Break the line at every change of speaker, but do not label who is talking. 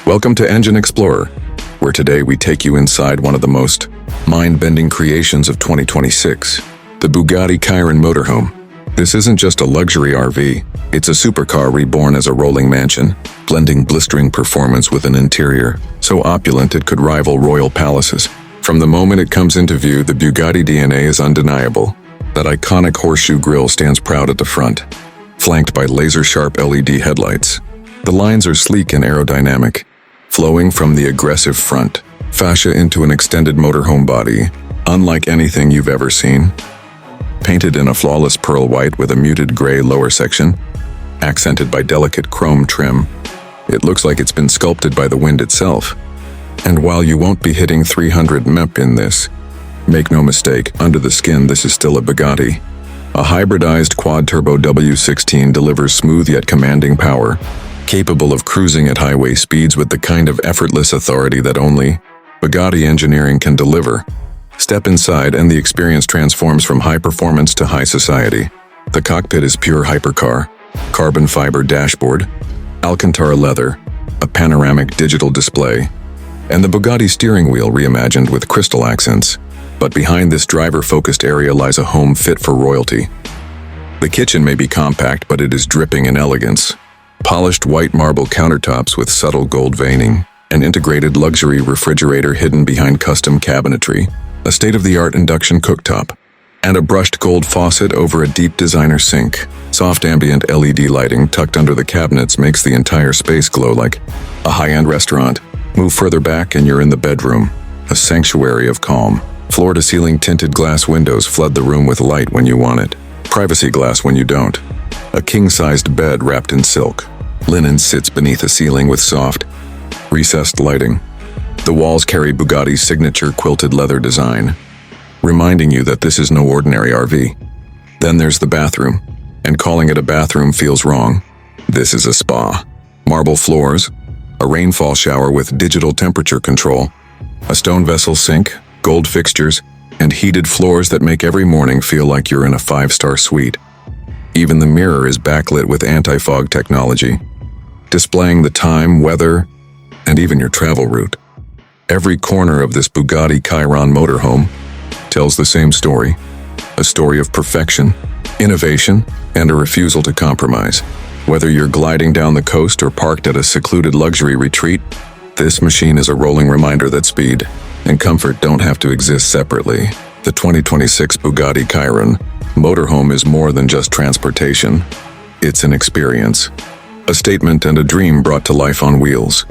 Welcome to Engine Explorer, where today we take you inside one of the most mind-bending creations of 2026, the Bugatti Chiron Motorhome. This isn't just a luxury RV, it's a supercar reborn as a rolling mansion, blending blistering performance with an interior so opulent it could rival royal palaces. From the moment it comes into view, the Bugatti DNA is undeniable. That iconic horseshoe grille stands proud at the front, flanked by laser-sharp LED headlights. The lines are sleek and aerodynamic, flowing from the aggressive front fascia into an extended motorhome body, unlike anything you've ever seen. Painted in a flawless pearl white with a muted gray lower section, accented by delicate chrome trim, it looks like it's been sculpted by the wind itself. And while you won't be hitting 300 mph in this, make no mistake, under the skin this is still a Bugatti. A hybridized quad-turbo W16 delivers smooth yet commanding power, capable of cruising at highway speeds with the kind of effortless authority that only Bugatti engineering can deliver. Step inside and the experience transforms from high performance to high society. The cockpit is pure hypercar, carbon fiber dashboard, Alcantara leather, a panoramic digital display, and the Bugatti steering wheel reimagined with crystal accents. But behind this driver-focused area lies a home fit for royalty. The kitchen may be compact, but it is dripping in elegance. Polished white marble countertops with subtle gold veining, an integrated luxury refrigerator hidden behind custom cabinetry, a state-of-the-art induction cooktop, and a brushed gold faucet over a deep designer sink. Soft ambient LED lighting tucked under the cabinets makes the entire space glow like a high-end restaurant. Move further back and you're in the bedroom, a sanctuary of calm. Floor-to-ceiling tinted glass windows flood the room with light when you want it, privacy glass when you don't. A king-sized bed wrapped in silk. Linen sits beneath a ceiling with soft, recessed lighting. The walls carry Bugatti's signature quilted leather design, reminding you that this is no ordinary RV. Then there's the bathroom, and calling it a bathroom feels wrong. This is a spa. Marble floors, a rainfall shower with digital temperature control, a stone vessel sink, gold fixtures, and heated floors that make every morning feel like you're in a 5-star suite. Even the mirror is backlit with anti-fog technology, displaying the time, weather, and even your travel route. Every corner of this Bugatti Chiron motorhome tells the same story, a story of perfection, innovation, and a refusal to compromise. Whether you're gliding down the coast or parked at a secluded luxury retreat, this machine is a rolling reminder that speed and comfort don't have to exist separately. The 2026 Bugatti Chiron Motorhome is more than just transportation. It's an experience, a statement and a dream brought to life on wheels.